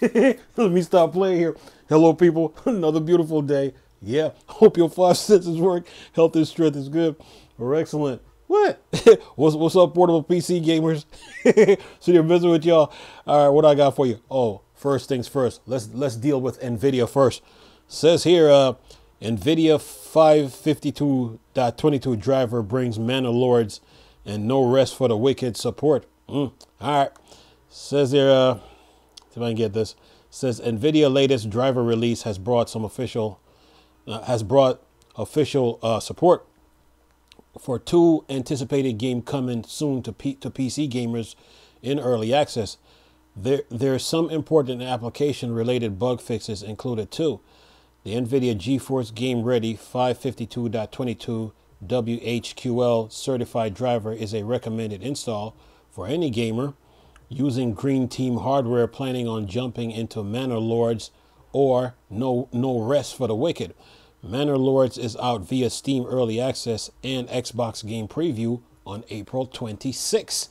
Let me stop playing here. Hello, people. Another beautiful day. Yeah. Hope your five senses work. Health and strength is good. Or excellent. What? what's up, portable PC gamers? So you're visiting with y'all. All right, what I got for you? Oh, first things first. Let's deal with Nvidia first. Says here, Nvidia 552.22 driver brings Manor Lords and no rest for the wicked support. All right. Says here, see if I can get this. Says Nvidia latest driver release has brought official support for two anticipated game coming soon to PC gamers in early access. There's some important application related bug fixes included too. The Nvidia GeForce Game Ready 552.22 WHQL certified driver is a recommended install for any gamer using Green Team hardware planning on jumping into Manor Lords or no rest for the wicked. Manor Lords is out via Steam Early Access and Xbox Game Preview on April 26,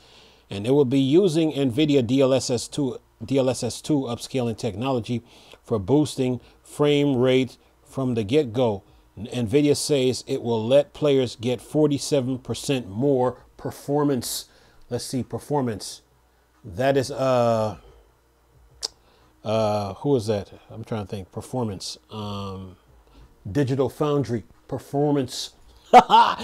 and it will be using Nvidia DLSS2 upscaling technology for boosting frame rate from the get-go. Nvidia says it will let players get 47% more performance. Let's see, performance. That is who is that? I'm trying to think. Performance. Digital Foundry performance.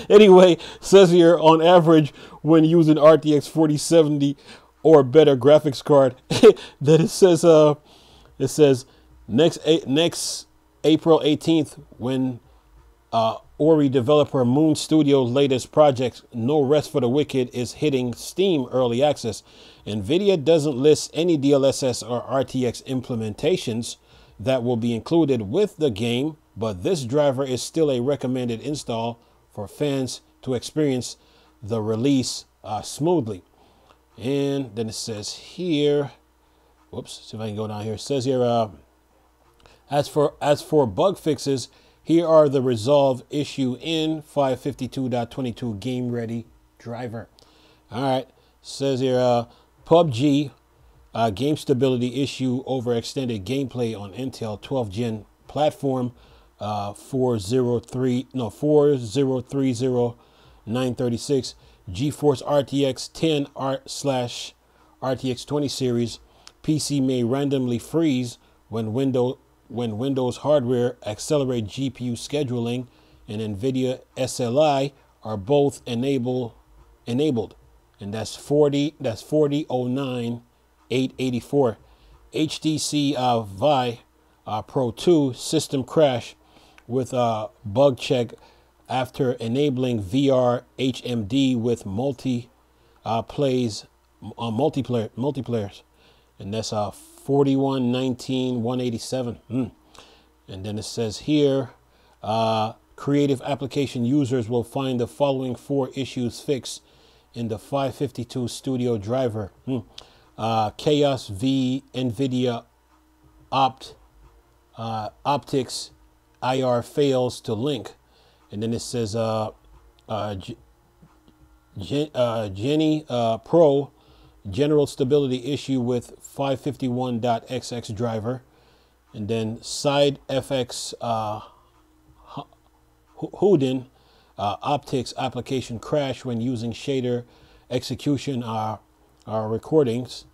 Anyway, says here on average when using RTX 4070 or better graphics card, that it says next April 18th when Ori developer Moon Studio's latest project No Rest for the Wicked is hitting Steam Early Access. Nvidia doesn't list any DLSS or RTX implementations that will be included with the game, but this driver is still a recommended install for fans to experience the release smoothly. And then it says here, whoops, see if I can go down here. It says here, as for bug fixes, here are the resolved issue in 552.22 Game Ready driver. All right, says here, PUBG game stability issue over extended gameplay on Intel 12th Gen platform 4030936 GeForce RTX 10 /RTX 20 series PC may randomly freeze when Windows hardware accelerate GPU scheduling and Nvidia SLI are both enabled, and that's 4009884. HTC Vi Pro 2 system crash with a bug check after enabling VR HMD with multiplayers, and that's 4119-187. And then it says here, creative application users will find the following 4 issues fixed in the 552 Studio driver. Chaos v Nvidia optics IR fails to link. And then it says Jenny Pro general stability issue with 551.xx driver. And then side FX Houdin optics application crash when using shader execution recordings.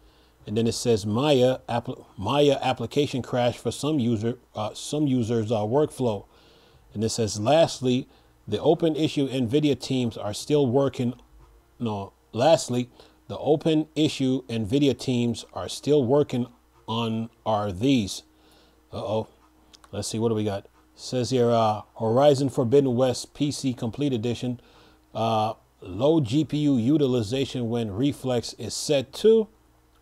And then it says Maya application crash for some users workflow. And it says lastly, the open issue Nvidia teams are still working. Lastly, the open issue Nvidia teams are still working on are these. Let's see, what do we got? It says here, Horizon Forbidden West PC Complete Edition. Low GPU utilization when reflex is set to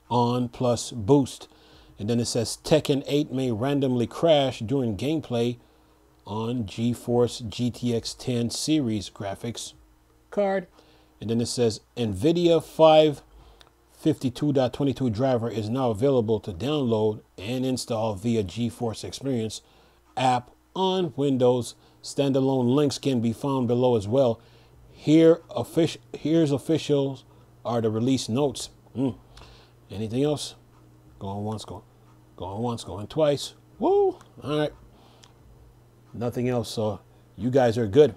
on plus boost. And then it says Tekken 8 may randomly crash during gameplay on GeForce GTX 10 series graphics card. And then it says Nvidia 552.22 driver is now available to download and install via GeForce Experience app on Windows. Standalone links can be found below as well. Here's officials are the release notes. Anything else? Going once, going. Going once, going twice. Woo! All right. Nothing else. So you guys are good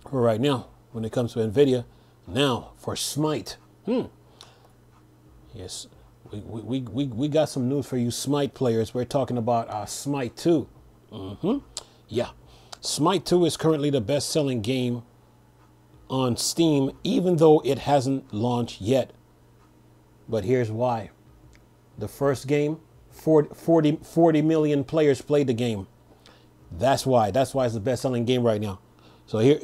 for right now when it comes to Nvidia. Now for Smitte. Yes, we got some news for you Smitte players. We're talking about Smitte 2. Yeah. Smitte 2 is currently the best-selling game on Steam, even though it hasn't launched yet. But here's why. The first game, 40 million players played the game. That's why. That's why it's the best-selling game right now. So here,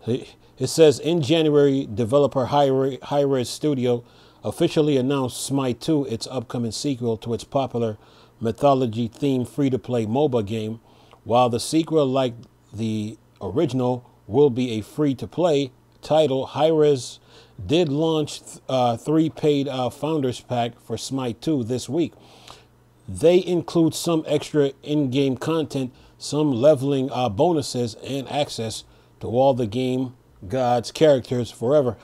it says, in January, developer Hi-Rez Studio officially announced Smitte 2, its upcoming sequel to its popular mythology-themed free-to-play MOBA game. While the sequel, like the original, will be a free-to-play title, Hi-Rez did launch 3 paid Founders Pack for Smitte 2 this week. They include some extra in-game content, some leveling bonuses, and access to all the game God's characters forever.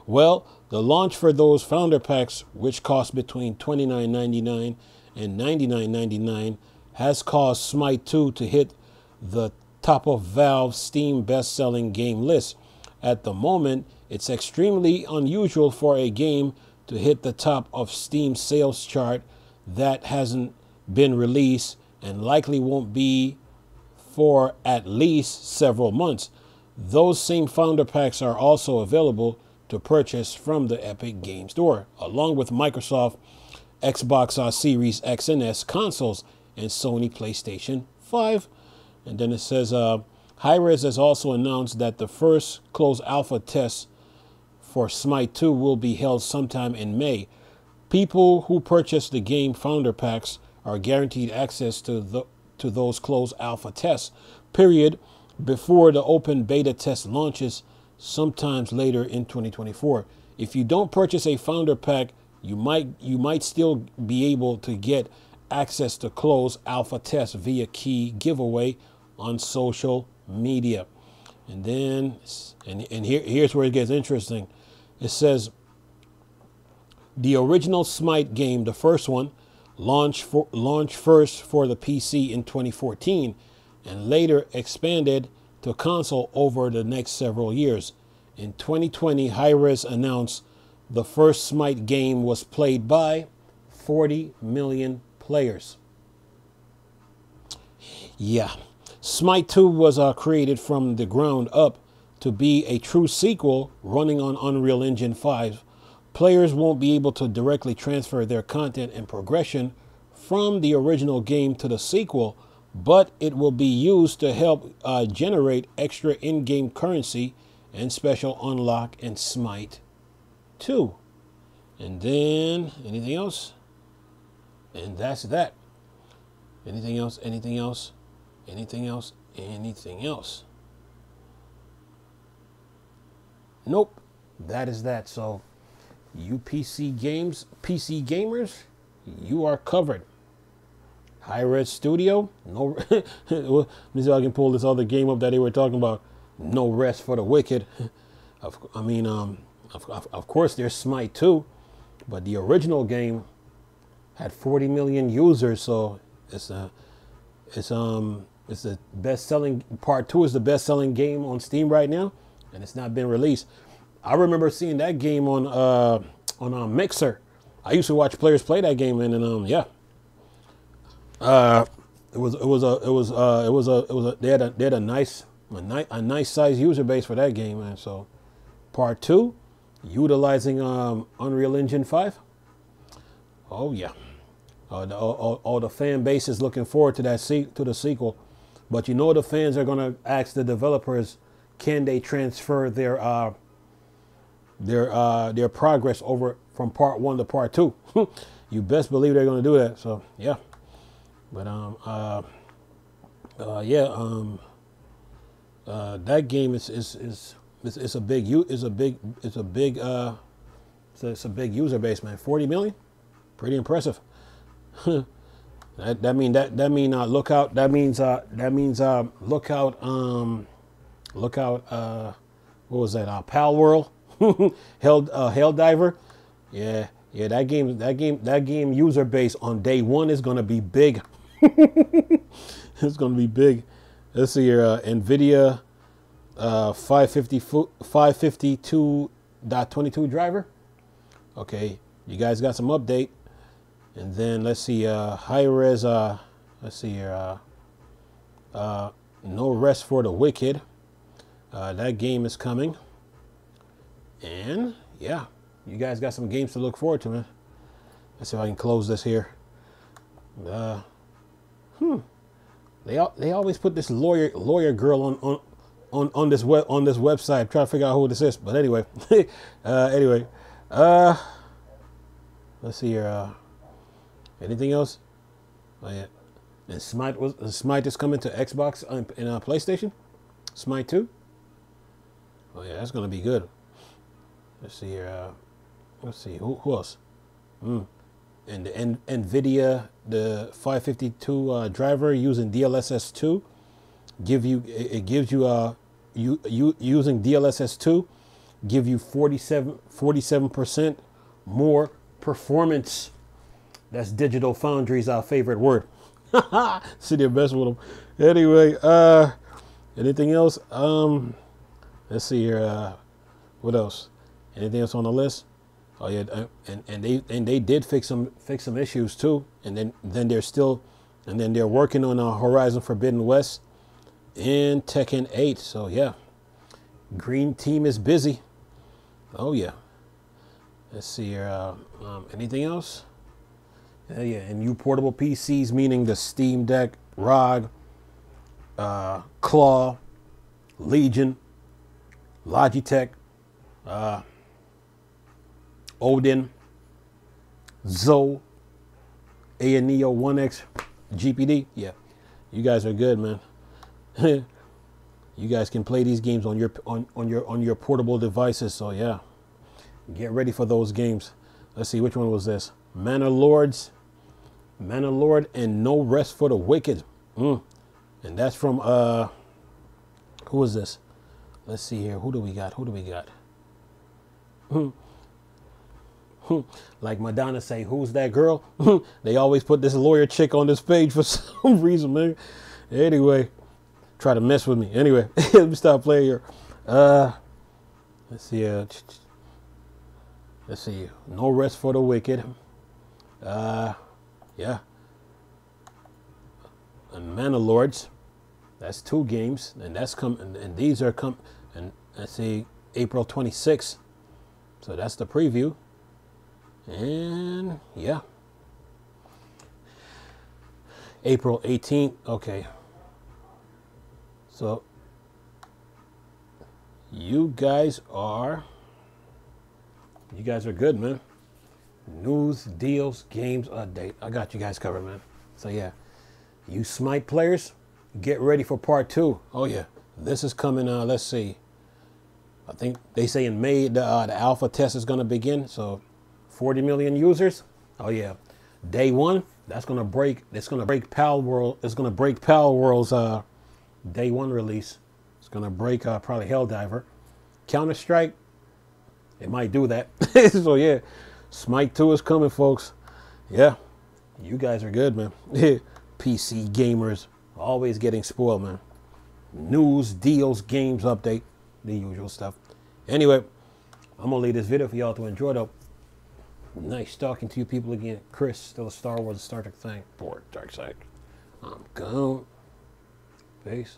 Well, the launch for those Founder Packs, which cost between $29.99 and $99.99, has caused Smitte 2 to hit the top of Valve's Steam best-selling game list. At the moment, it's extremely unusual for a game to hit the top of Steam's sales chart that hasn't been released and likely won't be for at least several months. Those same Founder Packs are also available to purchase from the Epic Game Store, along with Microsoft Xbox Series X and S consoles and Sony PlayStation 5. And then it says, Hi-Rez has also announced that the first closed alpha test for Smitte 2 will be held sometime in May. People who purchase the game Founder Packs are guaranteed access to those closed alpha tests, before the open beta test launches sometimes later in 2024. If you don't purchase a Founder Pack, you might still be able to get access to closed alpha tests via key giveaway on social media. And then, here's where it gets interesting. It says, the original Smitte game, the first one, launched first for the PC in 2014 and later expanded to console over the next several years. In 2020, Hi-Rez announced the first Smitte game was played by 40 million players. Yeah, Smitte 2 was created from the ground up to be a true sequel running on Unreal Engine 5. Players won't be able to directly transfer their content and progression from the original game to the sequel, but it will be used to help generate extra in-game currency and special unlock in Smitte 2. And then, anything else? And that's that. Anything else? Anything else? Anything else? Anything else? Nope. That is that. So, you PC gamers, you are covered. Hi-Rez Studio, no. Let me see if I can pull this other game up that they were talking about. No rest for the wicked. Of course, there's Smitte 2, but the original game had 40 million users, so it's the best-selling. Part 2 is the best-selling game on Steam right now, and it's not been released. I remember seeing that game on Mixer. I used to watch players play that game, and yeah. They had a nice size user base for that game, man. So part 2, utilizing Unreal Engine 5. Oh yeah. All the fan base is looking forward to the sequel. But you know the fans are gonna ask the developers, can they transfer their progress over from part 1 to part 2? You best believe they're gonna do that. So yeah. But that game is a big user base, man. 40 million, pretty impressive. That means look out. What was that? Pal World, Hell Diver. Yeah, Yeah, that game user base on day one is gonna be big. It's gonna be big. Let's see here, Nvidia 552.22 driver. Okay, you guys got some update. And then let's see, high res. Let's see here, no rest for the wicked. That game is coming. And yeah, you guys got some games to look forward to, man. Let's see if I can close this here. They always put this lawyer girl on this website. I'm trying to figure out who this is, but anyway, let's see here. Anything else? Oh yeah, and Smitte is coming to Xbox and PlayStation. Smitte 2. Oh yeah, that's gonna be good. Let's see here. Let's see who else. And the Nvidia, the 552 driver using DLSS 2, gives you using DLSS 2 give you 47% more performance. That's Digital Foundry's our favorite word. See, they're best with them. Anyway, anything else? Let's see here. What else? Anything else on the list? Oh yeah, and they did fix some issues too. And then they're working on Horizon Forbidden West and Tekken 8. So yeah, Green Team is busy. Oh yeah. Let's see here. Anything else? Yeah, and new portable PCs, meaning the Steam Deck, ROG, Claw, Legion, Logitech, Odin, Zoe, Neo 1X, GPD. Yeah, you guys are good, man. You guys can play these games on your portable devices. So yeah, get ready for those games. Let's see, which one was this? Manor Lord, and No Rest for the Wicked. And that's from who is this? Let's see here. Who do we got? Like Madonna say, who's that girl? They always put this lawyer chick on this page for some reason, man. Anyway, try to mess with me. Anyway, let me stop playing here. Let's see. Let's see. No Rest for the Wicked. Yeah. And Manor Lords. That's 2 games, and that's and these are and let's see, April 26th. So that's the preview. And yeah, April 18th. Okay. So you guys are good, man. News, deals, games, update. I got you guys covered, man. So yeah, you Smitte players, get ready for part 2. Oh yeah, this is coming. Let's see. I think they say in May the alpha test is gonna begin. So 40 million users. Oh yeah, day 1. That's gonna break. It's gonna break Pal World. It's gonna break Pal World's day 1 release. It's gonna break probably Helldiver. Counter-Strike. It might do that. So yeah, Smitte 2 is coming, folks. Yeah, you guys are good, man. PC gamers always getting spoiled, man. News, deals, games, update, the usual stuff. Anyway, I'm gonna leave this video for y'all to enjoy, though. Nice talking to you people again. Chris, still a Star Wars, Star Trek thing. Bored, Dark Side. I'm gone. Peace.